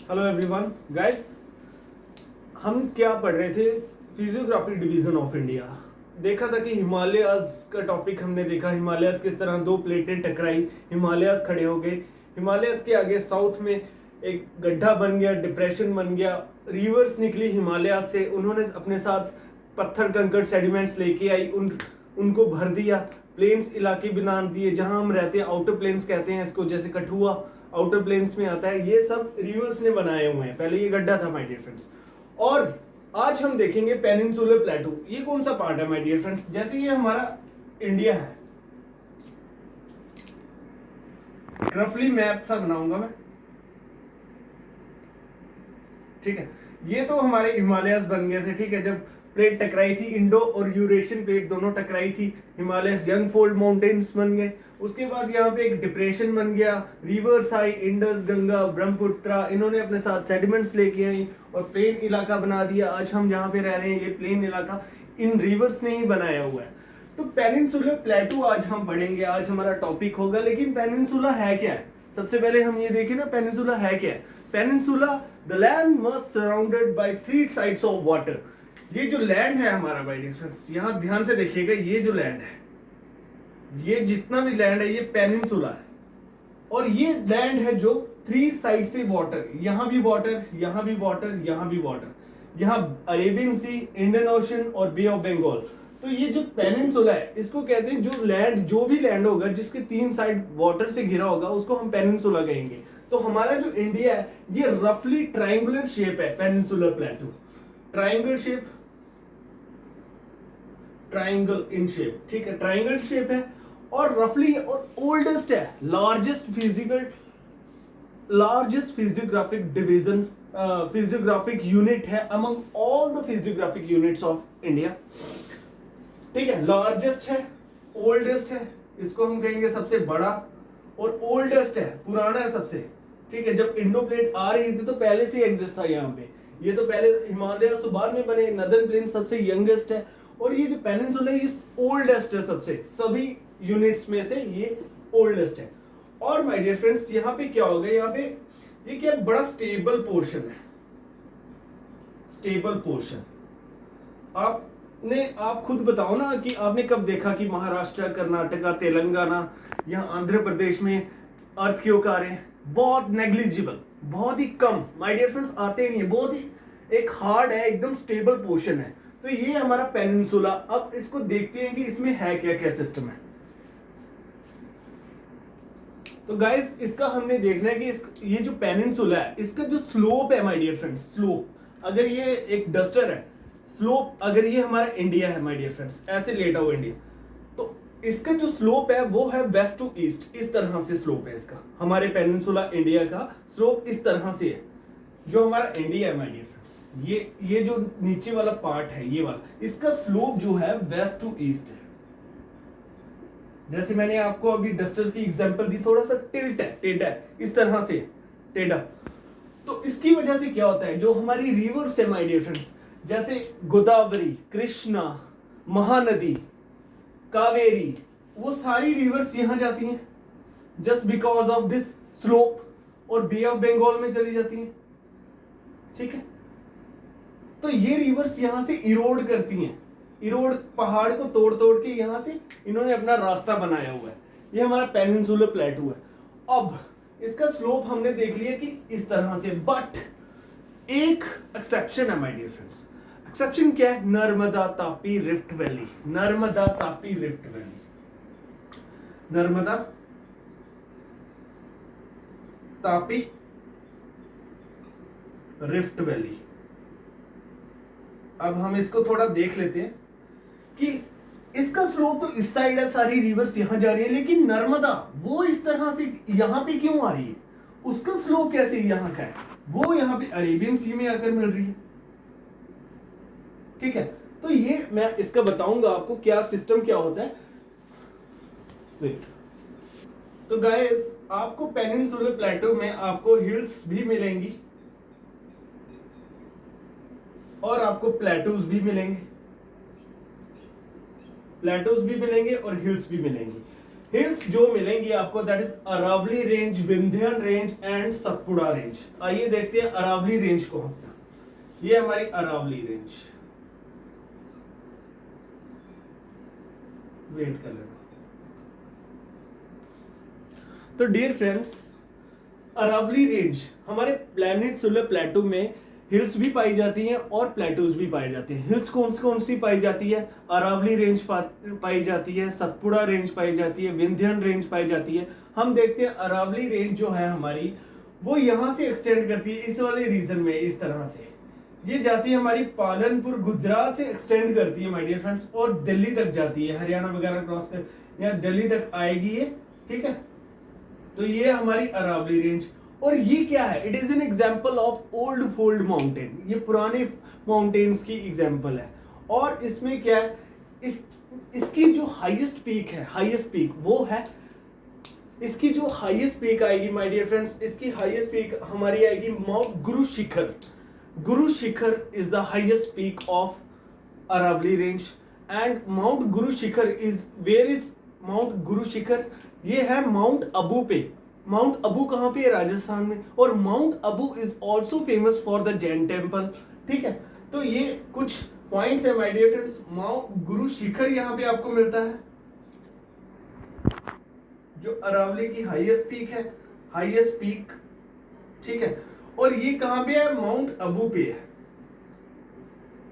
Hello everyone guys, हम क्या पढ़ रहे थे? Physiography division of India. देखा था कि हिमालयाज का टॉपिक हमने देखा। हिमालयाज किस तरह दो प्लेटें टकराई, हिमालयाज खड़े हो गए। हिमालयाज के आगे साउथ में एक गड्ढा बन गया, डिप्रेशन बन गया, रिवर्स निकली हिमालयाज से। उन्होंने अपने साथ पत्थर कंकड़ सेडिमेंट्स लेके आई, उनको भर दिया, प्लेन्स इलाके बना दिए जहां हम रहते हैं। आउटर प्लेन्स कहते हैं इसको, जैसे कठुआ आउटर प्लेन्स में आता है। ये सब रिवर्स ने बनाए हुए हैं, पहले ये गड्ढा था माय डियर फ्रेंड्स। और आज हम देखेंगे पेनिनसुलर प्लेटू। ये कौन सा पार्ट है माय डियर फ्रेंड्स? जैसे ये हमारा इंडिया है, रफली मैप सा बनाऊंगा मैं, ठीक है। ये तो हमारे हिमालयस बन गए थे, ठीक है। जब प्लेट टकराई थी, इंडो और यूरेशियन प्लेट दोनों टकराई थी, हिमालयस यंग फोल्ड माउंटेन्स बन गए। उसके बाद यहाँ पे एक डिप्रेशन बन गया, रिवर्स आई, इंडस, गंगा, ब्रह्मपुत्र, इन्होंने अपने साथ सेडिमेंट्स लेके आई और प्लेन इलाका बना दिया। आज हम जहाँ पे रह रहे हैं, ये प्लेन इलाका इन रिवर्स ने ही बनाया हुआ है। तो पेनिनसुलर प्लेटू आज हम पढ़ेंगे, आज हमारा टॉपिक होगा। लेकिन पेनिनसुला है क्या है? सबसे पहले हम ये देखें ना, पेनिनसुला है क्या है। Peninsula, the land must surrounded by three sides of water. ये जो लैंड है हमारा माय डियर फ्रेंड्स, यहाँ ध्यान से देखिएगा, ये जो लैंड है, ये जितना भी लैंड है, ये पेनिनसुला है। और ये लैंड है जो थ्री साइड से वाटर, यहां भी वाटर, यहां भी वाटर, यहां भी वाटर, यहां अरेबियन सी, इंडियन ओशन और बे ऑफ बंगाल। तो ये जो पेनिनसुला है, इसको कहते हैं, जो लैंड, जो भी लैंड होगा जिसके तीन साइड वाटर से घिरा होगा, उसको हम पेनिनसुला कहेंगे। तो हमारा जो इंडिया है, ये रफली ट्राइंगुलर शेप है, peninsular प्लेटू, triangle shape, triangle in shape, ठीक है, ट्राइंगल शेप है। और रफली और ओल्डेस्ट है, largest physiographic division, physiographic unit है among all the physiographic units of India, ठीक है। लार्जेस्ट है, ओल्डेस्ट है, इसको हम कहेंगे सबसे बड़ा, और ओल्डेस्ट है, पुराना है सबसे, ठीक है। जब इंडो प्लेट आ रही थी तो पहले से एग्जिस्ट था यहाँ पे। ये तो पहले हिमालय बाद में बने। नदर्न प्लेन सबसे यंगेस्ट है, और ये जो पेनिनसुला है, ये ओल्डेस्ट है सबसे, सभी यूनिट्स में से ये ओल्डेस्ट है। और माय डियर फ्रेंड्स, यहाँ पे क्या होगा, यहाँ पे ये क्या बड़ा स्टेबल पोर्शन है, स्टेबल पोर्शन। आप खुद बताओ ना कि आपने कब देखा कि महाराष्ट्र, कर्नाटका, तेलंगाना या आंध्र प्रदेश में अर्थक्वेक आ रहे हैं? बहुत नेग्लिजिबल, बहुत ही कम माय डियर फ्रेंड्स, आते ही नहीं है। बहुत ही एक हार्ड है, एकदम स्टेबल पोर्शन है। तो ये हमारा पेनिनसुला। अब इसको देखते हैं कि इसमें है क्या क्या सिस्टम है। तो गाइस, इसका हमने देखना है कि ये जो पेनिनसुला है, इसका जो स्लोप है माय डियर फ्रेंड्स, स्लोप, अगर ये एक डस्टर है, स्लोप, अगर ये हमारा इंडिया है माय डियर फ्रेंड्स, ऐसे लेटा हुआ इंडिया, तो इसका जो स्लोप है वो है वेस्ट टू ईस्ट, इस तरह से स्लोप है इसका। हमारे पेनिनसुला इंडिया का स्लोप इस तरह से है। जो हमारा इंडिया है माय डियर फ्रेंड्स, ये जो नीचे वाला पार्ट है, ये वाला, इसका स्लोप जो है वेस्ट टू ईस्ट है। जैसे मैंने आपको अभी डस्टर की एग्जांपल दी, थोड़ा सा टिल्ट है, टेढ़ा है, इस तरह से टेढ़ा। तो इसकी वजह से क्या होता है, जो हमारी रिवर्स है माय डियर फ्रेंड्स, जैसे गोदावरी, कृष्णा, महानदी, कावेरी, वो सारी रिवर्स यहां जाती हैं just because of this slope, और बे ऑफ बंगाल में चली जाती हैं, ठीक है। तो ये रिवर्स यहां से इरोड करती हैं, इरोड, पहाड़ को तोड़ तोड़ के यहां से इन्होंने अपना रास्ता बनाया हुआ है। ये हमारा पेनिनसुलर प्लेटू है। अब इसका स्लोप हमने देख लिया कि इस तरह से, बट एक एक्सेप्शन है माय डियर फ्रेंड्स। एक्सेप्शन क्या है? Narmada Tapi rift valley, Narmada Tapi rift valley, Narmada Tapi rift valley. अब हम इसको थोड़ा देख लेते हैं कि इसका स्लोप तो इस साइड है, सारी रिवर्स यहां जा रही है, लेकिन नर्मदा वो इस तरह से यहां पे क्यों आ रही है? उसका स्लोप कैसे यहां का है? वो यहां पे अरेबियन सी में आकर मिल रही है, ठीक है। तो ये मैं इसका बताऊंगा आपको क्या सिस्टम क्या होता है। वेट, तो गाइस, आपको पेनिनसुलर प्लेटू में आपको हिल्स भी मिलेंगी और आपको प्लेटूज भी मिलेंगे, प्लेटूज भी मिलेंगे और हिल्स भी मिलेंगी। हिल्स जो मिलेंगी आपको that is Aravalli range, Vindhyan range and Satpura range. आइए देखते हैं अरावली रेंज को हम। ये हमारी अरावली रेंज, वेट कर लेना। तो डियर फ्रेंड्स, अरावली रेंज हमारे पेनिनसुलर प्लेटू में हिल्स भी पाई जाती हैं और प्लेटूज भी पाए जाते हैं। हिल्स कौन सी पाई जाती है? अरावली रेंज पाई जाती है, सतपुड़ा रेंज पाई जाती है, विंध्यन रेंज पाई जाती है। हम देखते हैं अरावली रेंज जो है हमारी, वो यहां से एक्सटेंड करती है इस वाले रीजन में, इस तरह से ये जाती है हमारी पालनपुर गुजरात से एक्सटेंड करती है माय डियर फ्रेंड्स, और दिल्ली तक जाती है, हरियाणा वगैरह क्रॉस कर या दिल्ली तक आएगी ये, ठीक है। तो ये हमारी अरावली रेंज। और ये क्या है? It is an example of old fold mountain, ये पुराने माउंटेन्स की एग्जाम्पल है। और इसमें क्या है, इसकी जो हाईएस्ट पीक है, हाईएस्ट पीक वो है, इसकी जो हाईएस्ट पीक आएगी माय डियर फ्रेंड्स, इसकी हाईएस्ट पीक हमारी आएगी mount Guru Shikhar. Guru Shikhar is the highest peak of Aravalli range and Mount Guru Shikhar is, where is Mount Guru Shikhar? ये है माउंट अबू पे। माउंट अबू कहाँ पे है? राजस्थान में। और mount Abu is also famous for the Jain temple, ठीक है। तो ये कुछ पॉइंट्स है my dear friends. Mount Guru Shikhar यहाँ पे आपको मिलता है, जो अरावली की हाईएस्ट पीक है, हाईएस्ट पीक, ठीक है। और ये कहां पे है? माउंट अबू पे है।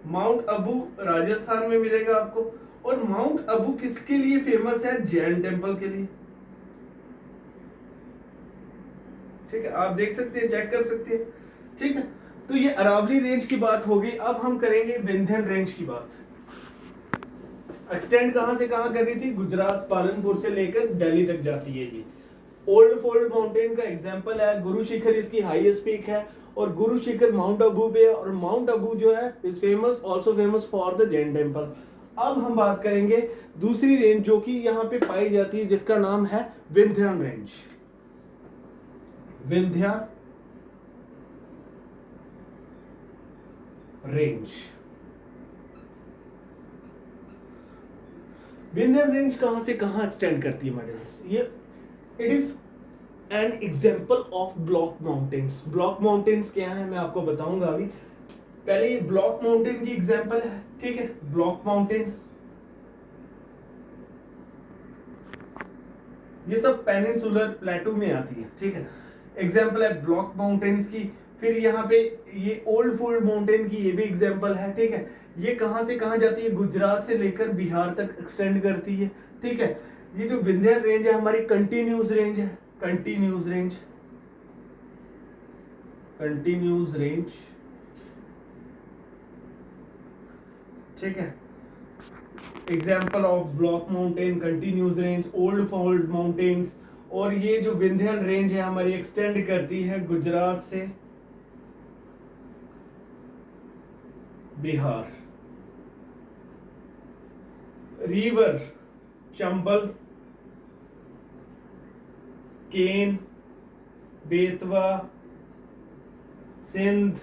माउंट अबू राजस्थान में मिलेगा आपको। और माउंट अबू किसके लिए फेमस है? जैन टेम्पल के लिए, ठीक है। आप देख सकते हैं, चेक कर सकते हैं, ठीक है। तो ये अरावली रेंज की बात हो गई। अब हम करेंगे विंध्यन रेंज की बात। एक्सटेंड कहां से कहां कर रही थी? गुजरात, पालनपुर से लेकर दिल्ली तक जाती है ये। ओल्ड फोल्ड माउंटेन का एग्जांपल है। गुरु शिखर इसकी हाईएस्ट पीक है और गुरु शिखर माउंट अबू पे है। और माउंट अबू जो है is famous, also famous for the Jain temple. अब हम बात करेंगे दूसरी रेंज जो कि यहाँ पे पाई जाती है, जिसका नाम है Vindhyan range. Vindhya range. Vindhyan range कहां से कहां एक्सटेंड करती है मॉडल्स? ये it is an example of block mountains. Block mountains क्या है मैं आपको बताऊंगा अभी। पहले ये ब्लॉक माउंटेन की एग्जाम्पल है, ठीक है। ब्लॉक माउंटेन्स ये सब पेनिनसुलर प्लेटू में आती है, ठीक है। एग्जाम्पल है ब्लॉक माउंटेन्स की। फिर यहाँ पे ये ओल्ड फोल्ड माउंटेन की ये भी एग्जाम्पल है, ठीक है। ये कहां से कहां जाती है? गुजरात से लेकर बिहार तक एक्सटेंड करती है, ठीक है। ये जो विंध्यन रेंज है हमारी कंटिन्यूस रेंज है, कंटिन्यूस रेंज, कंटिन्यूस रेंज, ठीक है। Example of block mountain, continuous range, old fold mountains. और ये जो विंध्यन रेंज है हमारी एक्सटेंड करती है गुजरात से Bihar. River Chambal, Ken, Betwa, Sindh,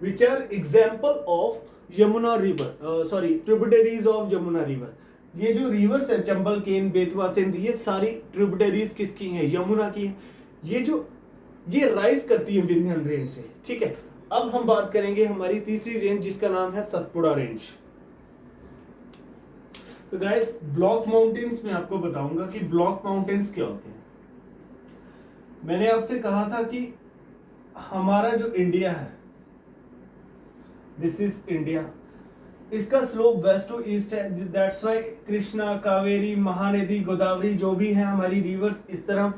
which are example of Yamuna river, sorry tributaries of Yamuna river. ये जो रिवर्स है चंबल, केन, बेतवा, सिंध, ये सारी ट्रिब्यूटरीज किसकी हैं? यमुना की हैं। ये राइज करती है विंध्यन रेंज से, ठीक है। अब हम बात करेंगे हमारी तीसरी रेंज जिसका नाम है सतपुड़ा रेंज। तो गाइस ब्लॉक माउंटेन्स में आपको बताऊंगा कि ब्लॉक माउंटेन्स क्या होते हैं। मैंने आपसे कहा था कि हमारा जो इंडिया है, दिस इज इंडिया, इसका स्लोप वेस्ट टू ईस्ट है। दैट्स व्हाई कृष्णा, कावेरी, महानदी, गोदावरी जो भी है हमारी रिवर्स इस तरह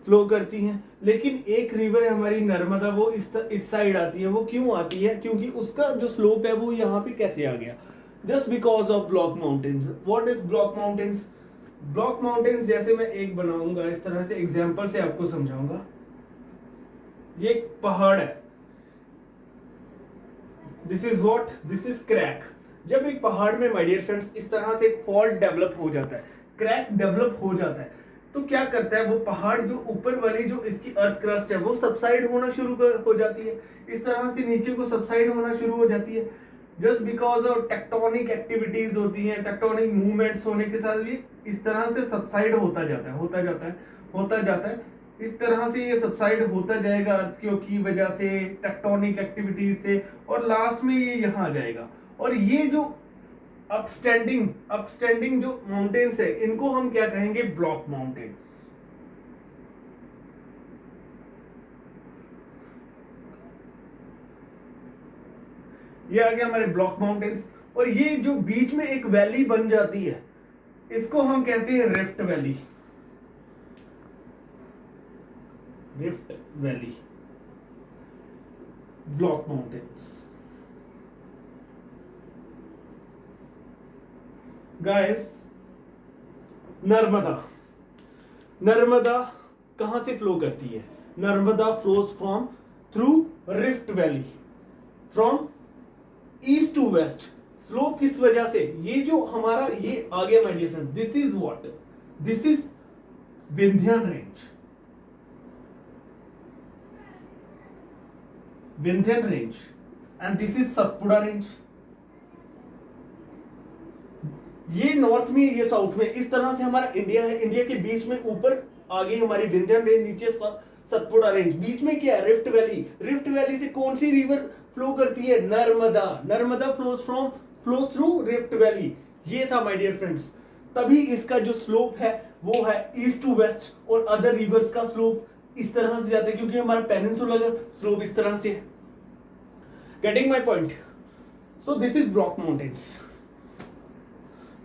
फ्लो करती हैं। लेकिन एक रिवर है हमारी नर्मदा, वो इस साइड आती है। वो क्यों आती है? क्योंकि उसका जो स्लोप है वो यहाँ पे कैसे आ गया? Just because of block mountains. What is block mountains? Block mountains जैसे मैं एक बनाऊंगा इस तरह से, एग्जाम्पल से आपको समझाऊंगा। ये एक पहाड़ है, this is what, this is crack. जब एक पहाड़ में माय डियर फ्रेंड्स इस तरह से फॉल्ट डेवलप हो जाता है, क्रैक डेवलप हो जाता है, तो क्या करता है वो पहाड़, जो ऊपर वाली जो इसकी अर्थ क्रस्ट है वो सबसाइड होना शुरू हो जाती है। इस तरह से नीचे को सबसाइड होना शुरू हो जाती है। Just because of tectonic activities होती हैं, टेक्टोनिक मूवमेंट्स होने के साथ भी इस तरह से सबसाइड होता जाता है, होता जाता है। इस तरह से ये सबसाइड होता जाएगा अर्थक्वेक की वजह से, टेक्टोनिक एक्टिविटीज से, और लास्ट में ये यहाँ आ जाएगा। और ये जो अपस्टैंडिंग जो माउंटेन्स है, इनको हम क्या कहेंगे? Block mountains. ये आ गया हमारे ब्लॉक माउंटेन्स। और ये जो बीच में एक वैली बन जाती है, इसको हम कहते हैं rift valley. Rift valley, block mountains. Guys, Narmada कहां से फ्लो करती है? Narmada flows from through rift valley, from east to west. Slope किस वजह से? ये जो हमारा ये आ गया my dear friend, this is what? This is Vindhyan range. Vindhyan range and this is Satpura range. ये नॉर्थ में, ये साउथ में, इस तरह से हमारा इंडिया है। इंडिया के बीच में ऊपर आ गई हमारी विंध्यन रेंज, नीचे सतपुड़ा रेंज, बीच में क्या है? Rift valley. रिफ्ट वैली से कौन सी रिवर फ्लो करती है? Narmada. Narmada flows through rift valley. ये था माय डियर फ्रेंड्स। तभी इसका जो स्लोप है वो है ईस्ट टू वेस्ट, और अदर रिवर्स का स्लोप इस तरह से जाता है, क्योंकि हमारा पेनिनसुला का स्लोप इस तरह से है। Getting my point? So this is block mountains.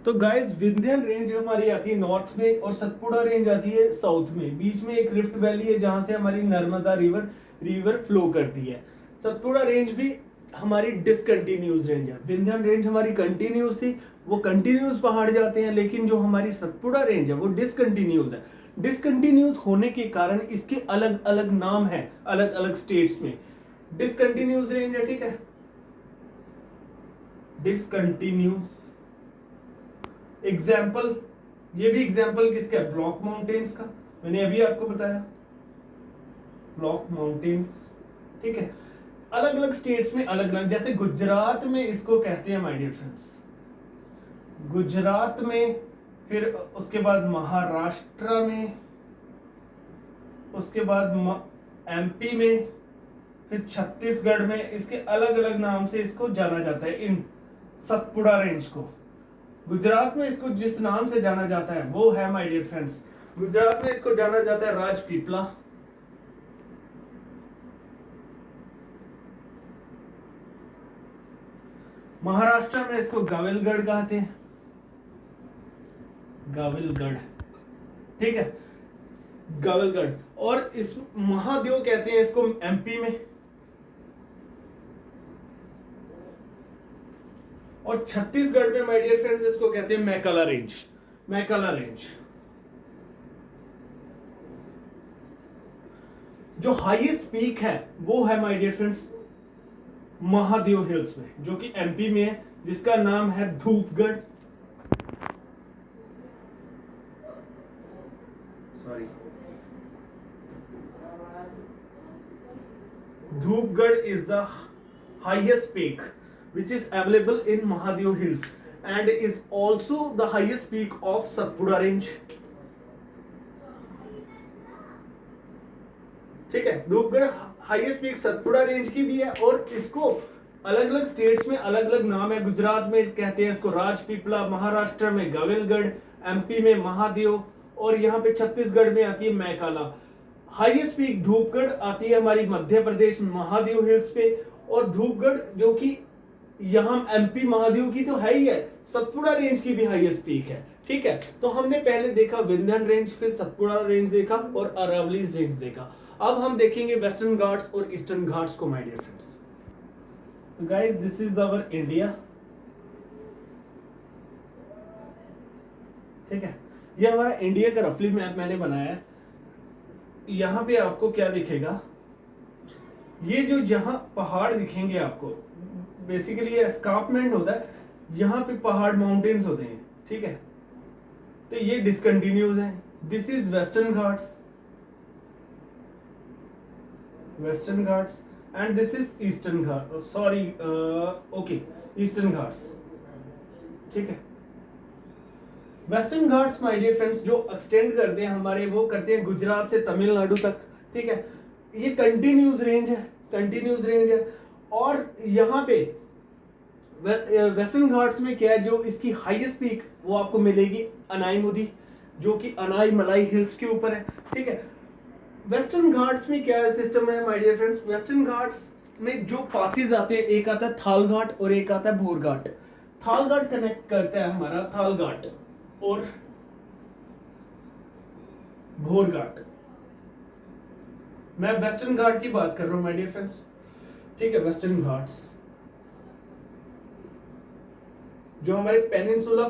तो गाइस, विंध्यन रेंज हमारी आती है नॉर्थ में, और सतपुड़ा रेंज आती है साउथ में। बीच में एक रिफ्ट वैली है जहां से हमारी नर्मदा रिवर फ्लो करती है। सतपुड़ा रेंज भी हमारी डिसकंटिन्यूस रेंज है। विंध्यन रेंज हमारी कंटिन्यूस थी, वो कंटिन्यूस पहाड़ जाते हैं, लेकिन जो हमारी सतपुड़ा रेंज है वो डिसकंटिन्यूस है। डिसकंटिन्यूस होने के कारण इसके अलग अलग नाम है अलग अलग स्टेट्स में। डिसकंटिन्यूस रेंज है, ठीक है, डिसकंटिन्यूस। एग्जाम्पल, ये भी एग्जाम्पल किसका है? ब्लॉक माउंटेन्स का। मैंने अभी आपको बताया ब्लॉक माउंटेन्स, ठीक है। अलग अलग स्टेट्स में अलग अलग, जैसे गुजरात में इसको कहते हैं माय डियर फ्रेंड्स, गुजरात में, फिर उसके बाद महाराष्ट्र में, उसके बाद एमपी में, फिर छत्तीसगढ़ में। इसके अलग अलग नाम से इसको जाना जाता है, इन सतपुड़ा रेंज को। गुजरात में इसको जिस नाम से जाना जाता है वो है माय डियर फ्रेंड्स, गुजरात में इसको जाना जाता है राजपीपला। महाराष्ट्र में इसको गाविलगढ़ कहते हैं, गाविलगढ़, ठीक है, गाविलगढ़। और इस महादेव कहते हैं इसको एमपी में, और छत्तीसगढ़ में माय डियर फ्रेंड्स इसको कहते हैं मैकाला रेंज, मैकाला रेंज। जो हाईएस्ट पीक है वो है my dear friends Mahadev hills में, जो कि एमपी में है, जिसका नाम है Dhupgarh. Sorry, Dhupgarh is the highest peak which is available in Mahadev Hills and is also the highest peak of Satpura range. ठीक है, Dhupgarh highest peak Satpura range की भी है, और इसको अलग अलग स्टेट्स में अलग अलग नाम है। गुजरात में कहते हैं इसको राजपीपला, महाराष्ट्र में गाविलगढ़, एमपी में महादेव, और यहाँ पे छत्तीसगढ़ में आती है मैकाला। हाईएस्ट पीक धूपगढ़ आती है हमारी मध्य प्रदेश महादेव हिल्स पे, और धूपगढ़ जो कि यहाँ एमपी महादेव की तो है ही है, सतपुड़ा रेंज की भी हाईएस्ट पीक है, ठीक है। तो हमने पहले देखा विंध्यन रेंज, फिर सतपुड़ा रेंज देखा, और अरावलीज रेंज देखा। अब हम देखेंगे वेस्टर्न घाट्स और ईस्टर्न घाट्स को my dear friends. Guys, this is our India, ठीक है। ये हमारा इंडिया का रफली मैप मैंने बनाया है। यहाँ पे आपको क्या दिखेगा, ये जो जहां पहाड़ दिखेंगे आपको, बेसिकली ये एस्कार्पमेंट होता है, यहाँ पे पहाड़ माउंटेन्स होते हैं, ठीक है। तो ये डिसकंटिन्यूज है। This is Western Ghats, Western Ghats, and this is Eastern Ghat, sorry, okay, Eastern Ghats, ठीक है। Western Ghats my dear friends जो एक्सटेंड करते हैं हमारे, वो करते हैं गुजरात से तमिलनाडु तक, ठीक है। ये कंटिन्यूस रेंज है, कंटिन्यूस रेंज है। और यहाँ पे वेस्टर्न घाट्स में क्या है, जो इसकी हाईएस्ट पीक वो आपको मिलेगी अनाईमुदी, जो कि अनाई मलाई हिल्स के ऊपर है, ठीक है। वेस्टर्न घाट्स में क्या सिस्टम है my dear friends, Western Ghats में जो पासेस आते हैं, एक आता है थाल घाट और एक आता है भोर घाट। थाल घाट कनेक्ट करता है हमारा थाल घाट और भोर घाट। मैं वेस्टर्न घाट की बात कर रहा हूं माय डियर फ्रेंड्स, ठीक है। वेस्टर्न घाट्स जो हमारे पेनिनसुला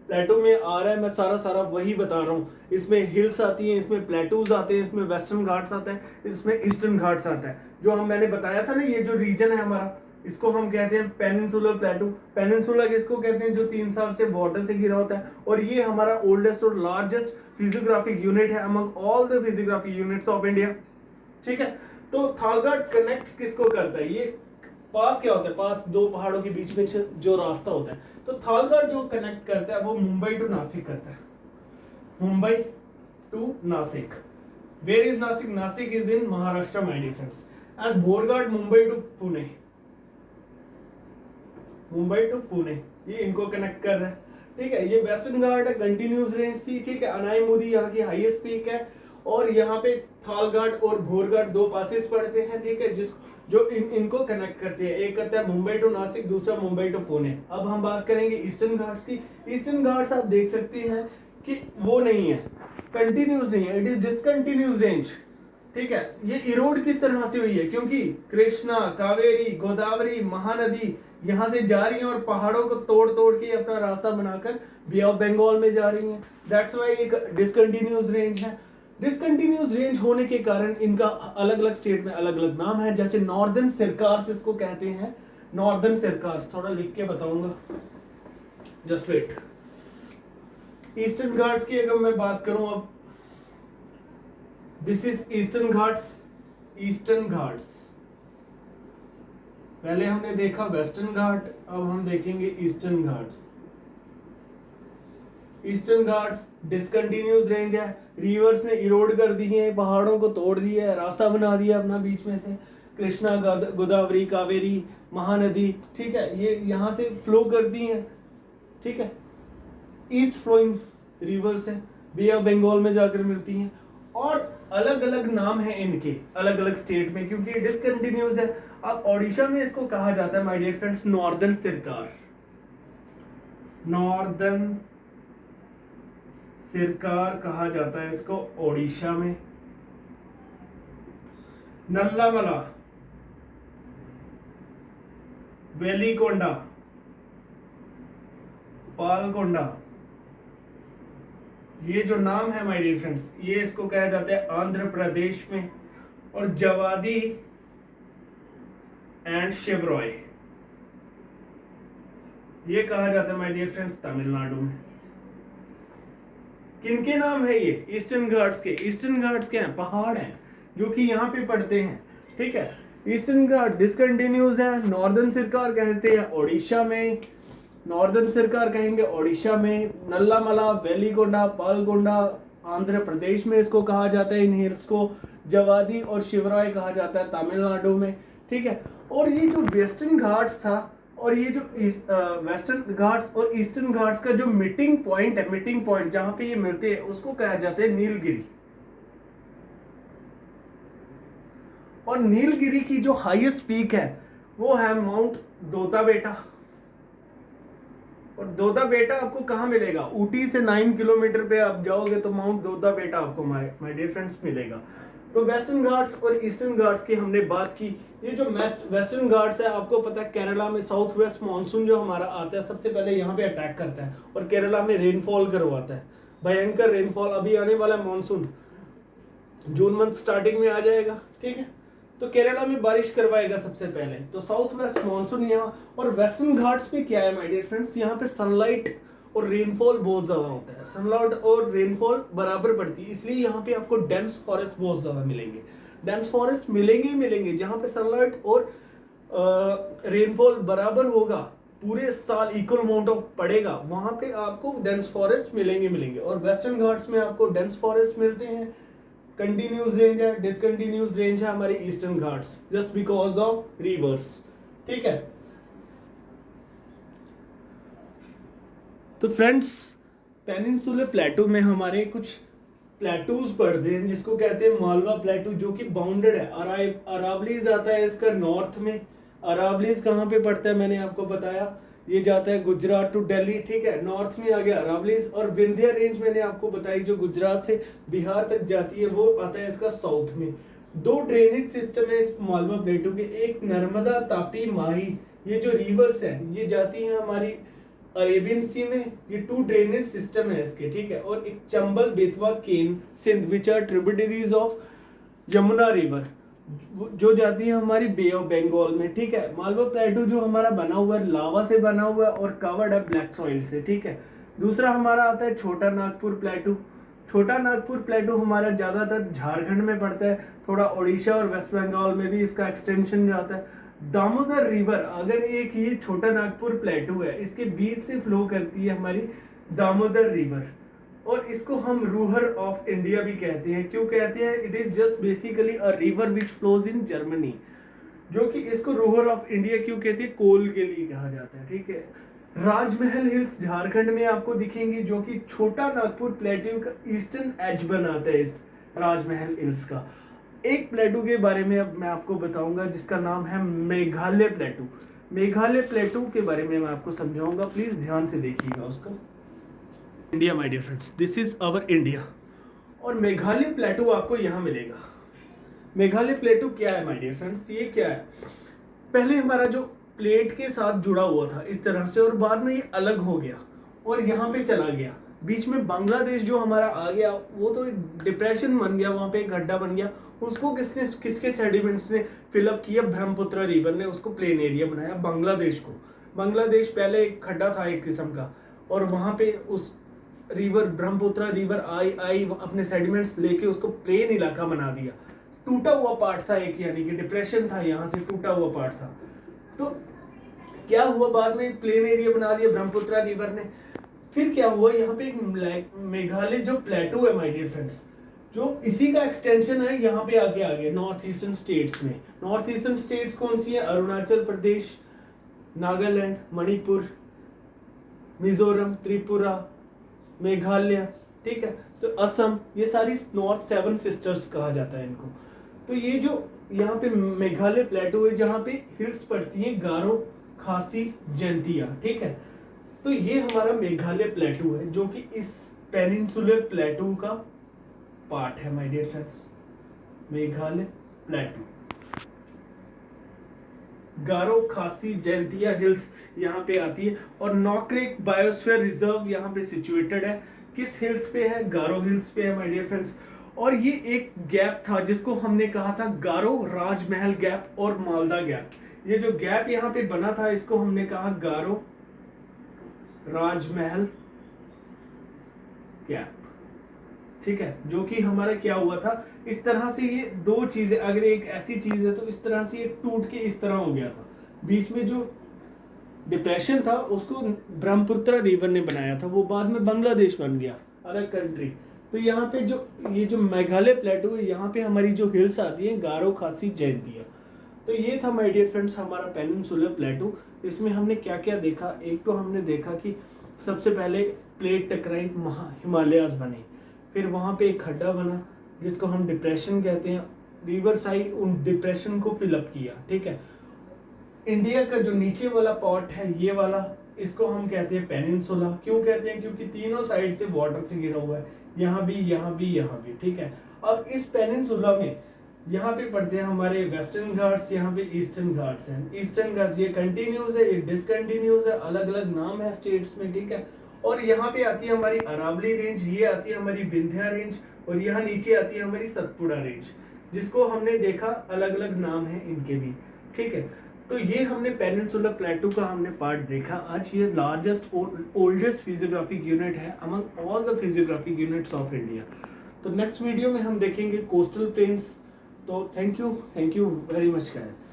प्लेटो में आ रहा है, मैं सारा वही बता रहा हूँ। इसमें हिल्स आती हैं, इसमें प्लेटूज आते हैं, इसमें वेस्टर्न घाट्स आता है, इसमें ईस्टर्न घाट्स आता है। जो मैंने बताया था ना, ये जो रीजन है हमारा, इसको हम कहते हैं पेनिनसुलर प्लेटू। पेनिनसुला किसको कहते हैं, जो 3 साल से वाटर से घिरा होता है। और ये हमारा ओल्डेस्ट और लार्जेस्ट फिजियोग्राफिक यूनिट है among all the physiographic units of India, ठीक है। तो थालघाट कनेक्ट किसको करता है, ये पास क्या होता है, पास दो पहाड़ों के बीच में जो रास्ता होता है, तो थालघाट जो कनेक्ट करता है वो मुंबई टू नासिक करता है, Mumbai to Nashik. Where is Nashik, Nashik is in Maharashtra my dear friends. And Bhorghat Mumbai to Pune, Mumbai to Pune, ये इनको कनेक्ट कर रहा है, ठीक है। ये वेस्टर्न घाट है, कंटिन्यूस रेंज थी, ठीक है। अनाईमुदी यहाँ की हाईएस्ट पीक है। और यहाँ पे थालघाट और भोरघाट दो पासेस पड़ते हैं, ठीक है, जो इनको कनेक्ट करते हैं। एक करता है मुंबई टू नासिक, दूसरा मुंबई टू पुणे। अब हम बात करेंगे ईस्टर्न घाट्स की। ईस्टर्न घाट्स आप देख सकते हैं कि वो नहीं है, कंटिन्यूस नहीं है, इट इज डिसकंटिन्यूस रेंज, ठीक है। ये इरोड किस तरह से हुई है, क्योंकि कृष्णा, कावेरी, गोदावरी, महानदी यहाँ से जा रही हैं और पहाड़ों को तोड़ तोड़ के अपना रास्ता बनाकर बे ऑफ बंगाल में जा रही हैं। दैट्स व्हाई एक डिसकंटिन्यूस रेंज है। डिसकंटिन्यूस रेंज होने के कारण इनका अलग अलग स्टेट में अलग अलग नाम है। जैसे नॉर्दर्न सिरकार्स इसको कहते हैं, नॉर्दर्न सिरकार्स, थोड़ा लिख के बताऊंगा, जस्ट वेट। ईस्टर्न घाट्स की अगर मैं बात करूं, अब this is eastern Ghats, eastern Ghats. पहले हमने देखा वेस्टर्न घाट, अब हम देखेंगे eastern Ghats. Eastern Ghats discontinuous range है, रिवर्स ने इरोड कर दी है, पहाड़ों को तोड़ दिया है, रास्ता बना दिया अपना बीच में से। कृष्णा, गोदावरी, कावेरी, महानदी, ठीक है, ये यहाँ से फ्लो करती हैं, ठीक है। ईस्ट फ्लोइंग रिवर्स है, बे ऑफ बंगाल में जाकर मिलती हैं। और अलग अलग नाम है इनके अलग अलग स्टेट में, क्योंकि डिसकंटिन्यूस है। अब ओडिशा में इसको कहा जाता है my dear friends northern Circar, northern Circar कहा जाता है इसको ओडिशा में। नल्लामला, वेलिकोंडा, पालकोंडा, ये जो नाम है माय डियर फ्रेंड्स, ये इसको कहा जाता है आंध्र प्रदेश में। और जवादी एंड शिवरॉय ये कहा जाता है माय डियर फ्रेंड्स तमिलनाडु में। किनके नाम है ये, ईस्टर्न घाट्स के। ईस्टर्न घाट्स क्या है, पहाड़ हैं जो कि यहाँ पे पड़ते हैं, ठीक है। ईस्टर्न घाट डिसकंटिन्यूस है। नॉर्दर्न सिरकार कहते हैं ओडिशा में, नॉर्दर्न सिरकार कहेंगे ओडिशा में। नल्लामला, वेलिकोंडा, पालकोंडा आंध्र प्रदेश में इसको कहा जाता है इन हिल्स को। जवादी और शिवराय कहा जाता है तमिलनाडु में, ठीक है। और ये जो वेस्टर्न घाट्स था और ये जो वेस्टर्न घाट्स और ईस्टर्न घाट्स का जो मीटिंग पॉइंट है, मीटिंग पॉइंट जहां पे ये मिलते हैं, उसको कहा जाता है नीलगिरी। और नीलगिरी की जो हाईएस्ट पीक है वो है माउंट दोता बेटा। और दोता बेटा आपको कहाँ मिलेगा, ऊटी से 9 किलोमीटर पे आप जाओगे तो माउंट दोता बेटा आपको माय डियर फ्रेंड्स मिलेगा। तो वेस्टर्न घाट्स और ईस्टर्न घाट्स की हमने बात की। ये जो वेस्टर्न घाट्स है, आपको पता है केरला में साउथ वेस्ट मानसून जो हमारा आता है सबसे पहले यहाँ पे अटैक करता है और केरला में रेनफॉल करवाता है, भयंकर रेनफॉल। अभी आने वाला मानसून जून मंथ स्टार्टिंग में आ जाएगा, ठीक है। तो केरला में बारिश करवाएगा सबसे पहले। तो साउथ वेस्ट मानसून यहाँ। और वेस्टर्न घाट्स में क्या है माय डियर फ्रेंड्स, यहाँ पे सनलाइट और रेनफॉल बहुत ज्यादा होता है, सनलाइट और रेनफॉल बराबर पड़ती है, इसलिए यहाँ पे आपको डेंस फॉरेस्ट बहुत ज्यादा मिलेंगे। डेंस फॉरेस्ट मिलेंगे ही मिलेंगे, जहाँ पे सनलाइट और रेनफॉल बराबर होगा पूरे साल इक्वल अमाउंट ऑफ पड़ेगा, वहां पे आपको डेंस फॉरेस्ट मिलेंगे। और वेस्टर्न घाट्स में आपको डेंस फॉरेस्ट मिलते हैं, कंटिन्यूस रेंज है, डिसकंटिन्यूस रेंज है हमारे eastern Ghats, just because of reverse. ठीक है, तो फ्रेंड्स पेनिनसुलर प्लेटो में हमारे कुछ प्लेटूज पड़ते हैं जिसको कहते हैं मालवा प्लेटू, जो कि बाउंडेड है। अरावलीज आता है इसका नॉर्थ में। अरावलीज कहाँ पे पड़ता है मैंने आपको बताया, ये जाता है गुजरात टू दिल्ली। ठीक है, नॉर्थ में आ गया अरावलीज। और विंध्या रेंज मैंने आपको बताई जो गुजरात से बिहार तक जाती है, वो आता है इसका साउथ में। दो ड्रेनेज सिस्टम है इस मालवा प्लेटू के, एक नर्मदा, तापी, माही, ये जो रिवर्स है ये जाती है हमारी अरेबियन सी में। ये टू ड्रेनेज सिस्टम है इसके। ठीक है, और एक Chambal, Betwa, Ken, Sindh which are tributaries of Yamuna river, जो जाती है हमारी बे ऑफ बंगाल में। ठीक है, मालवा प्लेटू जो हमारा बना हुआ है लावा से बना हुआ है और कवर्ड है ब्लैक सॉइल से। ठीक है, दूसरा हमारा आता है छोटा नागपुर प्लेटू। छोटा नागपुर प्लेटू हमारा ज्यादातर झारखंड में पड़ता है, थोड़ा उड़ीसा और वेस्ट बंगाल में भी इसका एक्सटेंशन जाता है। दामोदर रिवर, अगर एक ये छोटा नागपुर प्लेटू है, इसके बीच से फ्लो करती है हमारी दामोदर रिवर, और इसको हम रूहर ऑफ इंडिया भी कहते हैं। क्यों कहते हैं? It is just basically a river which flows in Germany, जो कि इसको रूहर ऑफ इंडिया क्यों कहते हैं? कोल के लिए कहा जाता है। ठीक है, राजमहल हिल्स झारखंड में आपको दिखेंगे, जो कि छोटा नागपुर प्लेटू का ईस्टर्न एज बनाता है इस राजमहल हिल्स का। एक प्लेटू के बारे में अब मैं आपको बताऊंगा जिसका नाम है मेघालय प्लेटू। मेघालय प्लेटू के बारे में मैं आपको समझाऊंगा, प्लीज ध्यान से देखिएगा उसको। India my dear friends, this is our India, और मेघालय प्लेटू आपको यहाँ मिलेगा। मेघालय प्लेटू क्या है माय डियर फ्रेंड्स? ये क्या है? पहले हमारा जो प्लेट के साथ जुड़ा हुआ था इस तरह से, और बाद में ये अलग हो गया और यहाँ पे चला गया। बीच में बांग्लादेश जो हमारा आ गया, वो तो एक डिप्रेशन बन गया, वहां पे एक गड्ढा बन गया। उसको किसके सेडिमेंट्स ने फिलअप किया? ब्रह्मपुत्र रिवर ने उसको प्लेन एरिया बनाया बांग्लादेश को। बांग्लादेश पहले एक खड्डा था एक किस्म का, और वहां पे उस रिवर ब्रह्मपुत्र रिवर आई अपने सेडिमेंट्स लेके उसको प्लेन इलाका बना दिया। टूटा हुआ पार्ट था एक, यानी कि डिप्रेशन था, यहाँ से टूटा हुआ पार्ट था। तो क्या हुआ? बाद में प्लेन एरिया बना दिया ब्रह्मपुत्र रिवर ने। फिर क्या हुआ? यहाँ पे एक मेघालय जो प्लेटू है माय डियर फ्रेंड्स, जो इसी का एक्सटेंशन है, यहाँ पे आके आ गया नॉर्थ ईस्टर्न स्टेट्स में। नॉर्थ ईस्टर्न स्टेट्स कौन सी है? अरुणाचल प्रदेश, नागालैंड, मणिपुर, मिजोरम, त्रिपुरा, मेघालय। ठीक है, तो असम, ये सारी नॉर्थ सेवन सिस्टर्स कहा जाता है इनको। तो ये जो यहाँ पे मेघालय प्लेटू है, जहाँ पे हिल्स पड़ती हैं गारो, खासी, जैंतिया। ठीक है, तो ये हमारा मेघालय प्लेटू है, जो कि इस पेनिनसुलर प्लेटू का पार्ट है my dear friends. Meghalaya plateau, Garo, Khasi, Jaintia hills यहाँ पे आती है, और नॉकरेक बायोस्फीयर रिजर्व यहाँ पे सिचुएटेड है। किस हिल्स पे है? गारो हिल्स पे है माय डियर फ्रेंड्स। और ये एक गैप था जिसको हमने कहा था गारो राजमहल गैप और मालदा गैप। ये जो गैप यहाँ पे बना था, इसको हमने कहा गारो राजमहल गैप। ठीक है, जो कि हमारा क्या हुआ था, इस तरह से ये दो चीजें, अगर एक ऐसी चीज है तो इस तरह से ये टूट के इस तरह हो गया था। बीच में जो डिप्रेशन था उसको ब्रह्मपुत्र रिवर ने बनाया था, वो बाद में बांग्लादेश बन गया, अलग कंट्री। तो यहाँ पे जो ये जो मेघालय प्लेटू है, यहाँ पे हमारी जो हिल्स आती है गारो, खासी, जैंतिया। तो ये था माय डियर फ्रेंड्स हमारा पेनिनसुलर प्लेटू। इसमें हमने क्या क्या देखा? एक तो हमने देखा कि सबसे पहले प्लेट टकराई, हिमालयाज बने, फिर वहाँ पे एक खड्डा बना जिसको हम डिप्रेशन कहते हैं, रिवर साइड उन डिप्रेशन को फिलअप किया। ठीक है, इंडिया का जो नीचे वाला पार्ट है ये वाला, इसको हम कहते हैं पेनिनसुला। क्यों कहते हैं? क्योंकि तीनों साइड से वाटर से घिरा हुआ है, यहाँ भी, यहाँ भी, यहाँ भी। ठीक है, अब इस पेनिनसुला में यहाँ पे पड़ते हैं हमारे वेस्टर्न घाट्स, यहाँ पे ईस्टर्न घाट्स हैं। ईस्टर्न घाट्स ये कंटिन्यूस है, ये डिसकंटिन्यूस है, अलग अलग नाम है स्टेट्स में। ठीक है, और यहाँ पे आती है हमारी अरावली रेंज, ये आती है हमारी विंध्या रेंज, और यहाँ नीचे आती है हमारी सतपुड़ा रेंज, जिसको हमने देखा अलग अलग नाम है इनके भी। ठीक है, तो ये हमने पेनिनसुलर प्लेटू का हमने पार्ट देखा आज। ये लार्जेस्ट ओल्डेस्ट फिजियोग्राफिक यूनिट है among all the physiographic units of India. तो नेक्स्ट वीडियो में हम देखेंगे कोस्टल प्लेन्स। तो thank you very much guys.